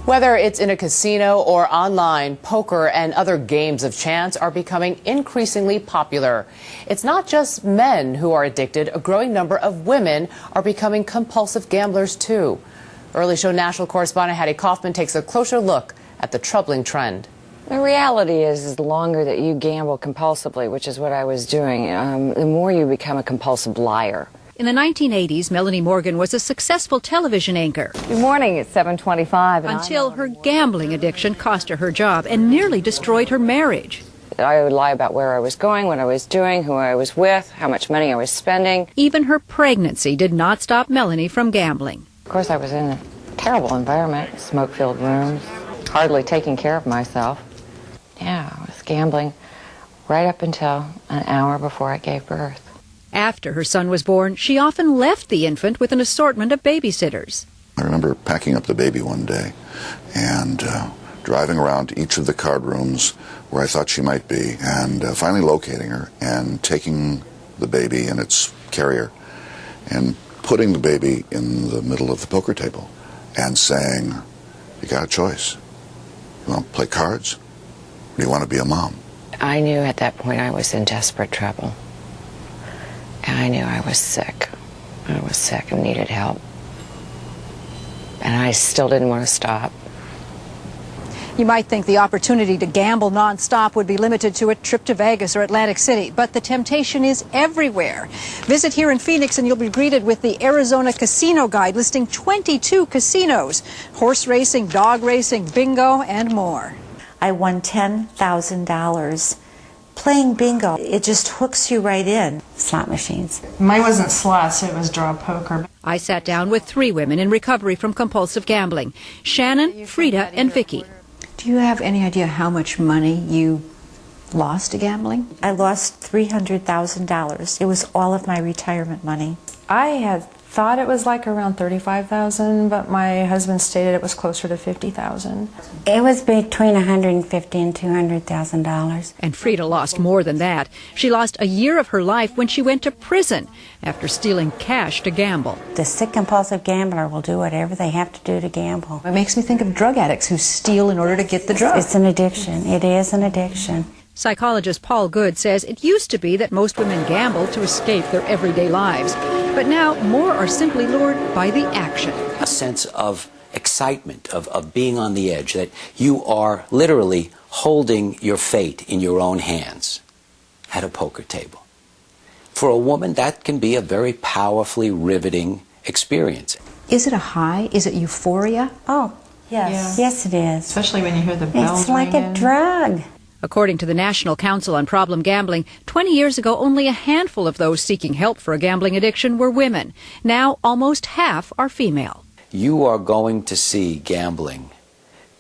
Whether it's in a casino or online, poker and other games of chance are becoming increasingly popular. It's not just men who are addicted. A growing number of women are becoming compulsive gamblers, too. Early Show national correspondent Hattie Kaufman takes a closer look at the troubling trend. The reality is the longer that you gamble compulsively, which is what I was doing, the more you become a compulsive liar. In the 1980s, Melanie Morgan was a successful television anchor. Good morning, it's 7:25. Until her gambling addiction cost her job and nearly destroyed her marriage. I would lie about where I was going, what I was doing, who I was with, how much money I was spending. Even her pregnancy did not stop Melanie from gambling. Of course, I was in a terrible environment, smoke-filled rooms, hardly taking care of myself. Yeah, I was gambling right up until an hour before I gave birth. After her son was born, she often left the infant with an assortment of babysitters. I remember packing up the baby one day and driving around to each of the card rooms where I thought she might be, and finally locating her and taking the baby in its carrier and putting the baby in the middle of the poker table and saying, "You got a choice. You want to play cards, or do you want to be a mom?" I knew at that point I was in desperate trouble. And I knew I was sick. I was sick and needed help. And I still didn't want to stop. You might think the opportunity to gamble nonstop would be limited to a trip to Vegas or Atlantic City, but the temptation is everywhere. Visit here in Phoenix and you'll be greeted with the Arizona Casino Guide listing 22 casinos, horse racing, dog racing, bingo, and more. I won $10,000. Playing bingo, it just hooks you right in. Slot machines. Mine wasn't slots, it was draw poker. I sat down with 3 women in recovery from compulsive gambling: Shannon, Frida, and Vicky. Do you have any idea how much money you lost to gambling? I lost $300,000. It was all of my retirement money. I had thought it was like around $35,000, but my husband stated it was closer to $50,000. It was between $150,000 and $200,000. And Frida lost more than that. She lost a year of her life when she went to prison after stealing cash to gamble. The sick compulsive gambler will do whatever they have to do to gamble. It makes me think of drug addicts who steal in order to get the drug. It's an addiction. It is an addiction. Psychologist Paul Good says it used to be that most women gambled to escape their everyday lives. But now more are simply lured by the action. A sense of excitement, of being on the edge, that you are literally holding your fate in your own hands at a poker table. For a woman, that can be a very powerfully riveting experience. Is it a high? Is it euphoria? Oh, yes. Yeah. Yes, it is. Especially when you hear the bells It's like ringing. a drug. According to the National Council on Problem Gambling, 20 years ago, only a handful of those seeking help for a gambling addiction were women. Now, almost half are female. You are going to see gambling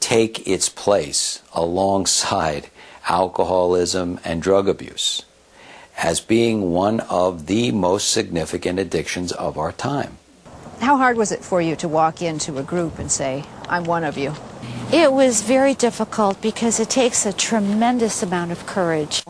take its place alongside alcoholism and drug abuse as being one of the most significant addictions of our time. How hard was it for you to walk into a group and say, "I'm one of you"? It was very difficult because it takes a tremendous amount of courage.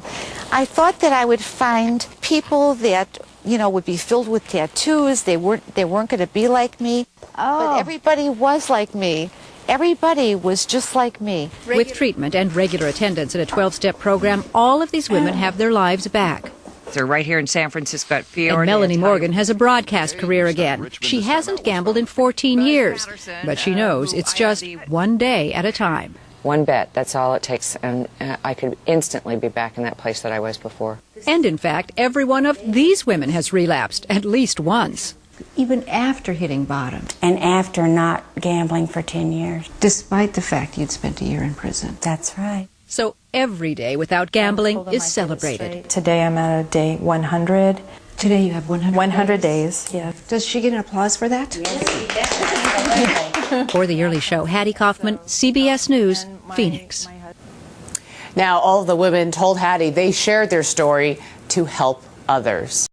I thought that I would find people that, you know, would be filled with tattoos. They weren't going to be like me. But everybody was like me. Everybody was just like me. With treatment and regular attendance at a 12-step program, all of these women have their lives back. They're right here in San Francisco at Fiore. And Melanie Morgan has a broadcast career again. She hasn't gambled in 14 years, but she knows it's just one day at a time. One bet, that's all it takes, and I could instantly be back in that place that I was before. And in fact, every one of these women has relapsed at least once. Even after hitting bottom. And after not gambling for 10 years. Despite the fact you'd spent a year in prison. That's right. So every day without gambling is celebrated. Today I'm at day 100. Today you have 100 days. Yeah. Does she get an applause for that? Yes. For the Early Show, Hattie Kaufman, CBS News, Phoenix. Now, all of the women told Hattie they shared their story to help others.